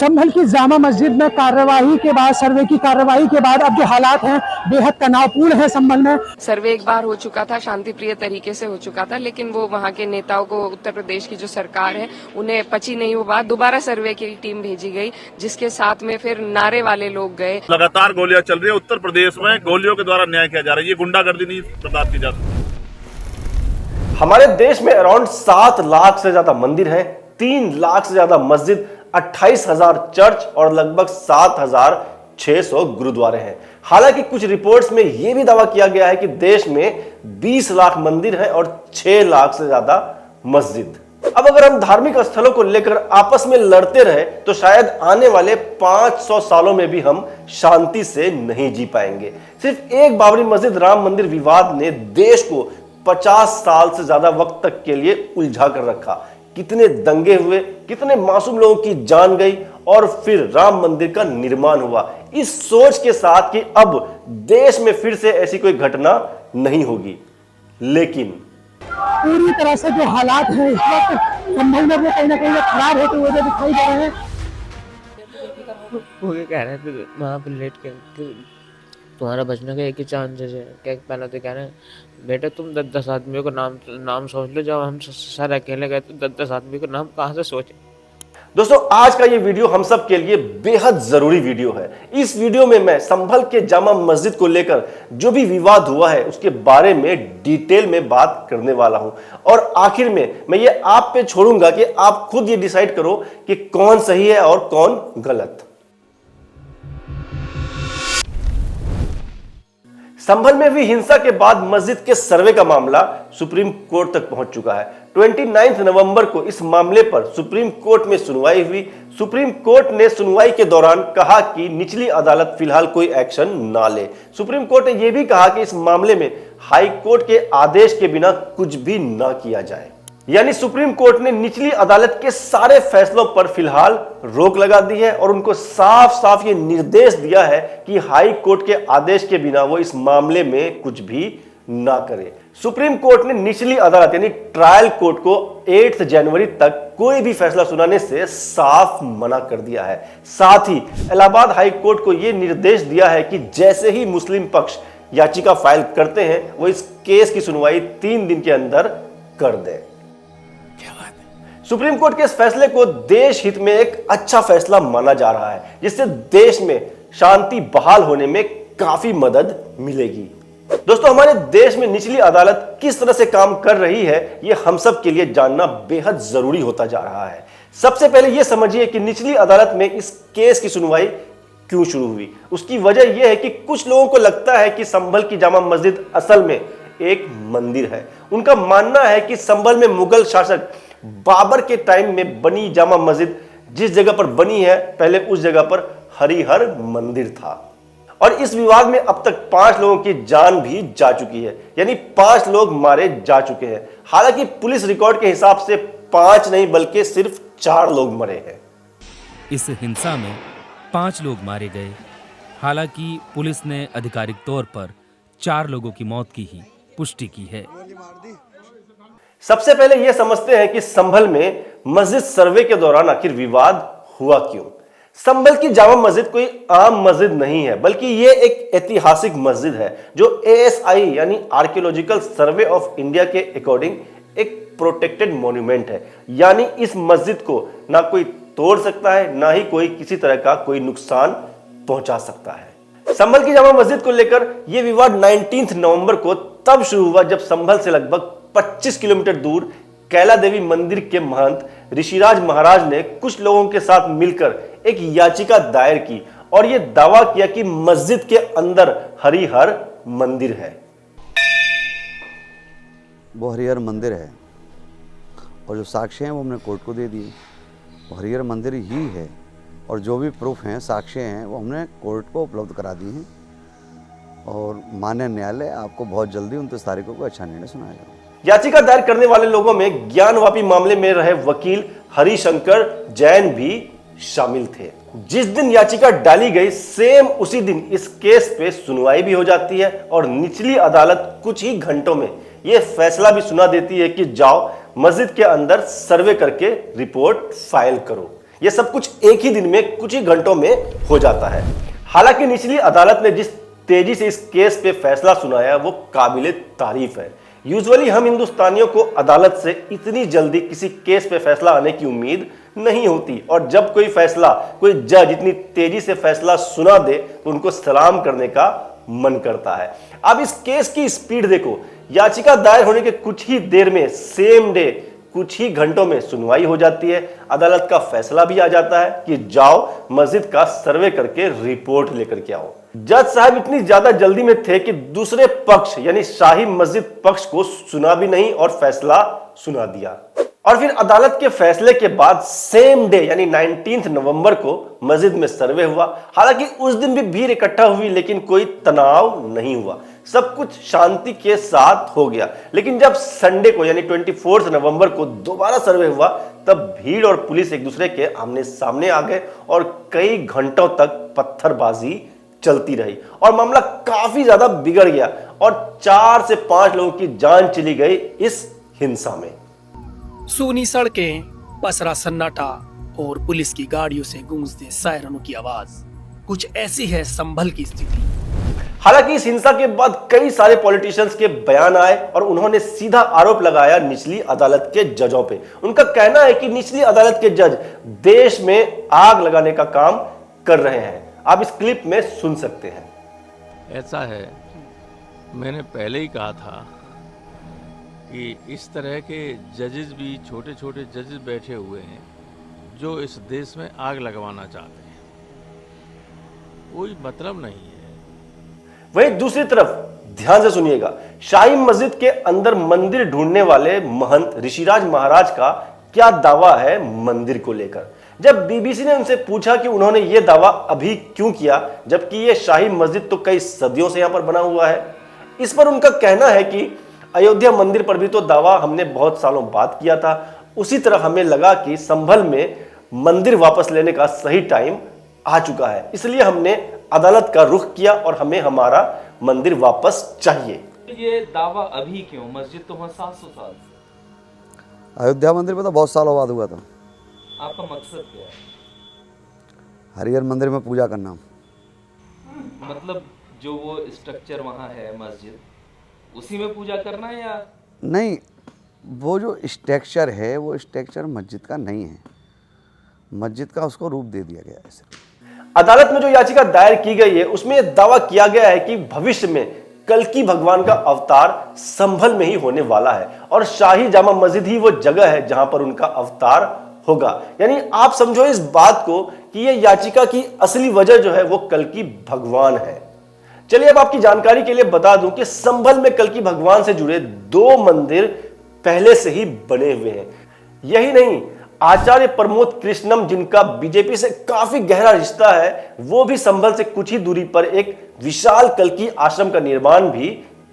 संभल की जामा मस्जिद में कार्रवाई के बाद, सर्वे की कार्रवाई के बाद अब जो हालात हैं बेहद तनावपूर्ण है संभल में। सर्वे एक बार हो चुका था, शांति प्रिय तरीके से हो चुका था, लेकिन वो वहाँ के नेताओं को, उत्तर प्रदेश की जो सरकार है उन्हें पची नहीं वो बात। दोबारा सर्वे की टीम भेजी गई जिसके साथ में फिर नारे वाले लोग गए। लगातार गोलियां चल रही है उत्तर प्रदेश में, गोलियों के द्वारा न्याय किया जा रहा है, ये गुंडागर्दी नहीं बर्दाश्त की जा सकती। हमारे देश में अराउंड 7 लाख से ज्यादा मंदिर हैं, 3 लाख से ज्यादा मस्जिद, 28,000 चर्च और लगभग 7,600 गुरुद्वारे हैं। हालांकि कुछ रिपोर्ट्स में यह भी दावा किया गया है कि देश में 20 लाख मंदिर हैं और 6 लाख से ज्यादा मस्जिद। अब अगर हम धार्मिक स्थलों को लेकर आपस में लड़ते रहे तो शायद आने वाले 500 सालों में भी हम शांति से नहीं जी पाएंगे। सिर्फ एक बाबरी मस्जिद राम मंदिर विवाद ने देश को 50 साल से ज्यादा वक्त तक के लिए उलझा कर रखा। कितने दंगे हुए, कितने मासूम लोगों की जान गई और फिर राम मंदिर का निर्माण हुआ, इस सोच के साथ कि अब देश में फिर से ऐसी कोई घटना नहीं होगी। लेकिन पूरी तरह से जो हालात हैं इस वक्त संभल में वो कहीं ना कहीं खराब होते हुए दिखाई दे रहे हैं। वो क्या कह रहे थे वहाँ पर लेट के तुम्हारा बचने का एक ही चांस है। क्या पहले तो कह रहे हैं बेटा तुम 10 आदमियों को नाम सोच लो, जब हम सर अकेले गए तो 10 आदमी को नाम कहाँ से सोचे। दोस्तों आज का ये वीडियो हम सब के लिए बेहद जरूरी वीडियो है। इस वीडियो में मैं संभल के जामा मस्जिद को लेकर जो भी विवाद हुआ है उसके बारे में डिटेल में बात करने वाला हूं और आखिर में मैं ये आप पे छोड़ूंगा कि आप खुद ये डिसाइड करो कि कौन सही है और कौन गलत। संभल में हुई हिंसा के बाद मस्जिद के सर्वे का मामला सुप्रीम कोर्ट तक पहुंच चुका है। 29 नवंबर को इस मामले पर सुप्रीम कोर्ट में सुनवाई हुई। सुप्रीम कोर्ट ने सुनवाई के दौरान कहा कि निचली अदालत फिलहाल कोई एक्शन ना ले। सुप्रीम कोर्ट ने यह भी कहा कि इस मामले में हाई कोर्ट के आदेश के बिना कुछ भी ना किया जाए। यानी सुप्रीम कोर्ट ने निचली अदालत के सारे फैसलों पर फिलहाल रोक लगा दी है और उनको साफ साफ ये निर्देश दिया है कि हाई कोर्ट के आदेश के बिना वो इस मामले में कुछ भी ना करे। सुप्रीम कोर्ट ने निचली अदालत यानी ट्रायल कोर्ट को 8 जनवरी तक कोई भी फैसला सुनाने से साफ मना कर दिया है। साथ ही इलाहाबाद हाई कोर्ट को यह निर्देश दिया है कि जैसे ही मुस्लिम पक्ष याचिका फाइल करते हैं वो इस केस की सुनवाई 3 दिन के अंदर कर दें। सुप्रीम कोर्ट के इस फैसले को देश हित में एक अच्छा फैसला माना जा रहा है, जिससे देश में शांति बहाल होने में काफी मदद मिलेगी। दोस्तों हमारे देश में निचली अदालत किस तरह से काम कर रही है यह हम सब के लिए जानना बेहद जरूरी होता जा रहा है। सबसे पहले यह समझिए कि निचली अदालत में इस केस की सुनवाई क्यों शुरू हुई। उसकी वजह यह है कि कुछ लोगों को लगता है कि संभल की जामा मस्जिद असल में एक मंदिर है। उनका मानना है कि संभल में मुगल शासक बाबर के टाइम में बनी जामा मस्जिद जिस जगह पर बनी है पहले उस जगह पर हरिहर मंदिर था और इस विवाद में अब तक 5 लोगों की जान भी जा चुकी है, यानी 5 लोग मारे जा चुके हैं। हालांकि पुलिस रिकॉर्ड के हिसाब से 5 नहीं बल्कि सिर्फ 4 लोग मरे हैं। इस हिंसा में 5 लोग मारे गए। हालांकि पुलिस ने आधिकारिक तौर पर 4 लोगों की मौत की ही पुष्टि की है। सबसे पहले यह समझते हैं कि संभल में मस्जिद सर्वे के दौरान आखिर विवाद हुआ क्यों। संभल की जामा मस्जिद कोई आम मस्जिद नहीं है बल्कि यह एक ऐतिहासिक मस्जिद है जो ASI यानी आर्कियोलॉजिकल सर्वे ऑफ इंडिया के अकॉर्डिंग एक प्रोटेक्टेड मॉन्यूमेंट है। यानी इस मस्जिद को ना कोई तोड़ सकता है ना ही कोई किसी तरह का कोई नुकसान पहुंचा सकता है। संभल की जामा मस्जिद को लेकर यह विवाद 19 नवंबर को तब शुरू हुआ जब संभल से लगभग 25 किलोमीटर दूर कैला देवी मंदिर के महंत ऋषिराज महाराज ने कुछ लोगों के साथ मिलकर एक याचिका दायर की और यह दावा किया कि मस्जिद के अंदर हरिहर मंदिर है। वो हरिहर मंदिर है और जो साक्ष्य हैं वो हमने कोर्ट को दे दिए। वो हरिहर मंदिर ही है और जो भी प्रूफ हैं, साक्ष्य हैं, वो हमने कोर्ट को उपलब्ध करा दिए हैं और माननीय न्यायालय आपको बहुत जल्दी 29 तारीखों को अच्छा निर्णय सुनाएगा। याचिका दायर करने वाले लोगों में ज्ञानवापी मामले में रहे वकील हरिशंकर जैन भी शामिल थे। जिस दिन याचिका डाली गई सेम उसी दिन इस केस पे सुनवाई भी हो जाती है और निचली अदालत कुछ ही घंटों में यह फैसला भी सुना देती है कि जाओ मस्जिद के अंदर सर्वे करके रिपोर्ट फाइल करो। यह सब कुछ एक ही दिन में, कुछ ही घंटों में हो जाता है। हालांकि निचली अदालत ने जिस तेजी से इस केस पे फैसला सुनाया वो काबिले तारीफ है। यूजुअली हम हिंदुस्तानियों को अदालत से इतनी जल्दी किसी केस पे फैसला आने की उम्मीद नहीं होती, और जब कोई जज इतनी तेजी से फैसला सुना दे तो उनको सलाम करने का मन करता है। अब इस केस की स्पीड देखो, याचिका दायर होने के कुछ ही देर में, सेम डे, कुछ ही घंटों में सुनवाई हो जाती है। अदालत का फैसला भी आ जाता है कि जाओ मस्जिद का सर्वे करके रिपोर्ट लेकर के आओ। जज साहब इतनी ज्यादा जल्दी में थे कि दूसरे पक्ष यानी शाही मस्जिद पक्ष को सुना भी नहीं और फैसला सुना दिया। और फिर अदालत के फैसले के बाद सेम डे यानी 19 नवंबर को मस्जिद में सर्वे हुआ। हालांकि उस दिन भी भीड़ इकट्ठा हुई लेकिन कोई तनाव नहीं हुआ, सब कुछ शांति के साथ हो गया। लेकिन जब संडे को यानी 24 नवंबर को दोबारा सर्वे हुआ तब भीड़ और पुलिस एक दूसरे के आमने सामने आ गए और कई घंटों तक पत्थरबाजी चलती रही और मामला काफी ज्यादा बिगड़ गया और 4 से 5 लोगों की जान चली गई इस हिंसा में। सूनी सड़कें, पसरा सन्नाटा और पुलिस की गाड़ियों से गूंजते सायरनों की आवाज, कुछ ऐसी है संभल की स्थिति। हालांकि इस हिंसा के बाद कई सारे पॉलिटिशियंस के बयान आए और उन्होंने सीधा आरोप लगाया निचली अदालत के जजों पे। उनका कहना है कि निचली अदालत के जज देश में आग लगाने का काम कर रहे हैं। आप इस क्लिप में सुन सकते हैं। ऐसा है, मैंने पहले ही कहा था कि इस तरह के जजेस भी, छोटे छोटे जजेस बैठे हुए हैं जो इस देश में आग लगवाना चाहते हैं, कोई मतलब नहीं है। वहीं दूसरी तरफ ध्यान से सुनिएगा, शाही मस्जिद के अंदर मंदिर ढूंढने वाले महंत ऋषिराज महाराज का क्या दावा है मंदिर को लेकर। जब बीबीसी ने उनसे पूछा कि उन्होंने ये दावा अभी क्यों किया जबकि ये शाही मस्जिद तो कई सदियों से यहां पर बना हुआ है, इस पर उनका कहना है कि अयोध्या मंदिर पर भी तो दावा हमने बहुत सालों बाद किया था, उसी तरह हमें लगा कि संभल में मंदिर वापस लेने का सही टाइम आ चुका है, इसलिए हमने अदालत का रुख किया और हमें हमारा मंदिर वापस चाहिए। ये दावा अभी क्यों? मस्जिद तो 700 साल। अयोध्या मंदिर में तो बहुत सालों बाद हुआ था। आपका मकसद क्या है? हरिहर मंदिर में पूजा करना। मतलब जो वो स्ट्रक्चर वहाँ है मस्जिद, उसी में पूजा करना है या नहीं? वो जो स्ट्रक्चर है वो स्ट्रक्चर मस्जिद का नहीं है, मस्जिद का उसको रूप दे दिया गया है। अदालत में जो याचिका दायर की गई है उसमें यह दावा किया गया है कि भविष्य में कल्कि भगवान का अवतार संभल में ही होने वाला है और शाही जामा मस्जिद ही वो जगह है जहां पर उनका अवतार होगा। यानी आप समझो इस बात को कि यह याचिका की असली वजह जो है वो कल्कि भगवान है। चलिए अब आपकी जानकारी के लिए बता दूं कि संभल में कल्कि भगवान से जुड़े 2 मंदिर पहले से ही बने हुए हैं। यही नहीं, आचार्य प्रमोद कृष्णम जिनका बीजेपी से काफी गहरा रिश्ता है, वो भी संभल से कुछ ही दूरी पर एक विशाल कल्कि आश्रम का निर्माण भी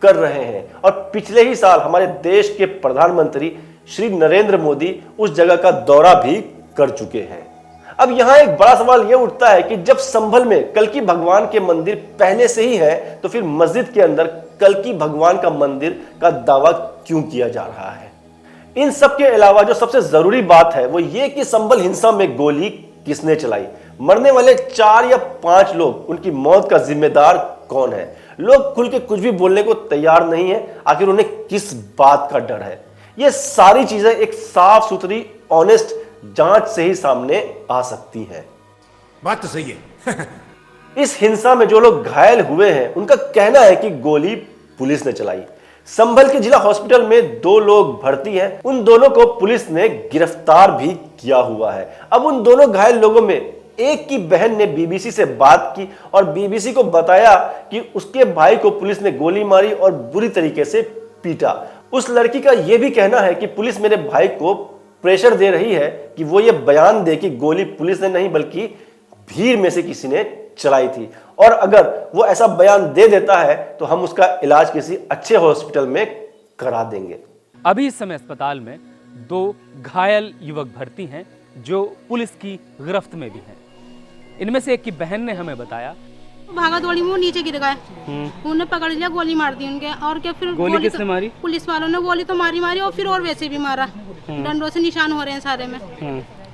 कर रहे हैं और पिछले ही साल हमारे देश के प्रधानमंत्री श्री नरेंद्र मोदी उस जगह का दौरा भी कर चुके हैं। अब यहां एक बड़ा सवाल यह उठता है कि जब संभल में कल्कि भगवान के मंदिर पहले से ही है तो फिर मस्जिद के अंदर कल्कि भगवान का मंदिर का दावा क्यों किया जा रहा है। इन सब के अलावा जो सबसे जरूरी बात है वो ये कि संभल हिंसा में गोली किसने चलाई, मरने वाले 4 या 5 लोग, उनकी मौत का जिम्मेदार कौन है। लोग खुल के कुछ भी बोलने को तैयार नहीं है, आखिर उन्हें किस बात का डर है। ये सारी चीजें एक साफ सुथरी ऑनेस्ट जांच से ही सामने आ सकती है। बात तो सही है। इस हिंसा में जो लोग घायल हुए हैं उनका कहना है कि गोली पुलिस ने चलाई। संभल के जिला हॉस्पिटल में 2 लोग भर्ती हैं, उन दोनों को पुलिस ने गिरफ्तार भी किया हुआ है। अब उन दोनों घायल लोगों में एक की बहन ने बीबीसी से बात की और बीबीसी को बताया कि उसके भाई को पुलिस ने गोली मारी और बुरी तरीके से पीटा। उस लड़की का यह भी कहना है कि पुलिस मेरे भाई को प्रेशर दे रही है कि वो ये बयान दे कि गोली पुलिस ने नहीं बल्कि भीड़ में से किसी ने चलाई थी, और अगर वो ऐसा बयान दे देता है तो हम उसका इलाज किसी अच्छे हॉस्पिटल में करा देंगे। अभी इस समय अस्पताल में 2 घायल युवक भर्ती हैं जो पुलिस की गिरफ्त में भी हैं। इनमें से एक की बहन ने हमें बताया, भागा दौड़ी में वो नीचे गिर गए, उन्हें पकड़ लिया, गोली मार दी उनके। और क्या फिर गोली किसने मारी? पुलिस वालों ने गोली तो मारी और फिर और वैसे भी मारा, डंडों से निशान हो रहे हैं सारे में।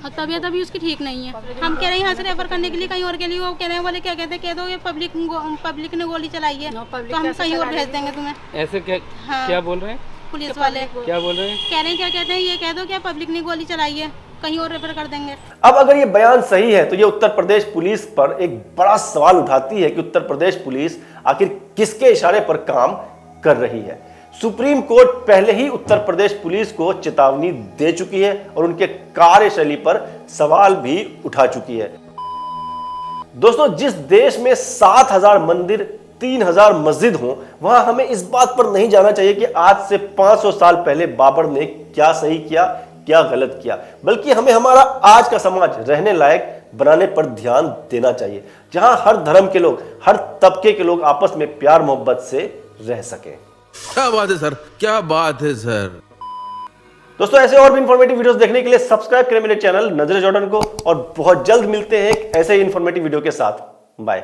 और तबीयत अभी उसकी ठीक नहीं है। हम कह रहे हैं यहाँ से रेफर करने के लिए कहीं और के लिए, वो कह रहे हैं बोले क्या कहते हैं, कह दो ये पब्लिक ने गोली चलाई है तो हम कहीं और भेज देंगे तुम्हें। ऐसे क्या हाँ। क्या बोल रहे हैं पुलिस वाले क्या बोल रहे हैं? कह रहे हैं, क्या कहते हैं, ये कह दो क्या पब्लिक ने गोली चलाई है, कहीं और रेफर कर देंगे। अब अगर ये बयान सही है तो ये उत्तर प्रदेश पुलिस पर एक बड़ा सवाल उठाती है कि उत्तर प्रदेश पुलिस आखिर किसके इशारे पर काम कर रही है। सुप्रीम कोर्ट पहले ही उत्तर प्रदेश पुलिस को चेतावनी दे चुकी है और उनके कार्यशैली पर सवाल भी उठा चुकी है। दोस्तों, जिस देश में 7,000 मंदिर 3,000 मस्जिद हों, वहां हमें इस बात पर नहीं जाना चाहिए कि आज से 500 साल पहले बाबर ने क्या सही किया, क्या गलत किया, बल्कि हमें हमारा आज का समाज रहने लायक बनाने पर ध्यान देना चाहिए, जहां हर धर्म के लोग, हर तबके के लोग आपस में प्यार मोहब्बत से रह सकें। क्या बात है सर, क्या बात है सर। दोस्तों, ऐसे और भी इंफॉर्मेटिव वीडियोस देखने के लिए सब्सक्राइब करें मेरे चैनल नजरे जॉर्डन को, और बहुत जल्द मिलते हैं एक ऐसे ही इंफॉर्मेटिव वीडियो के साथ। बाय।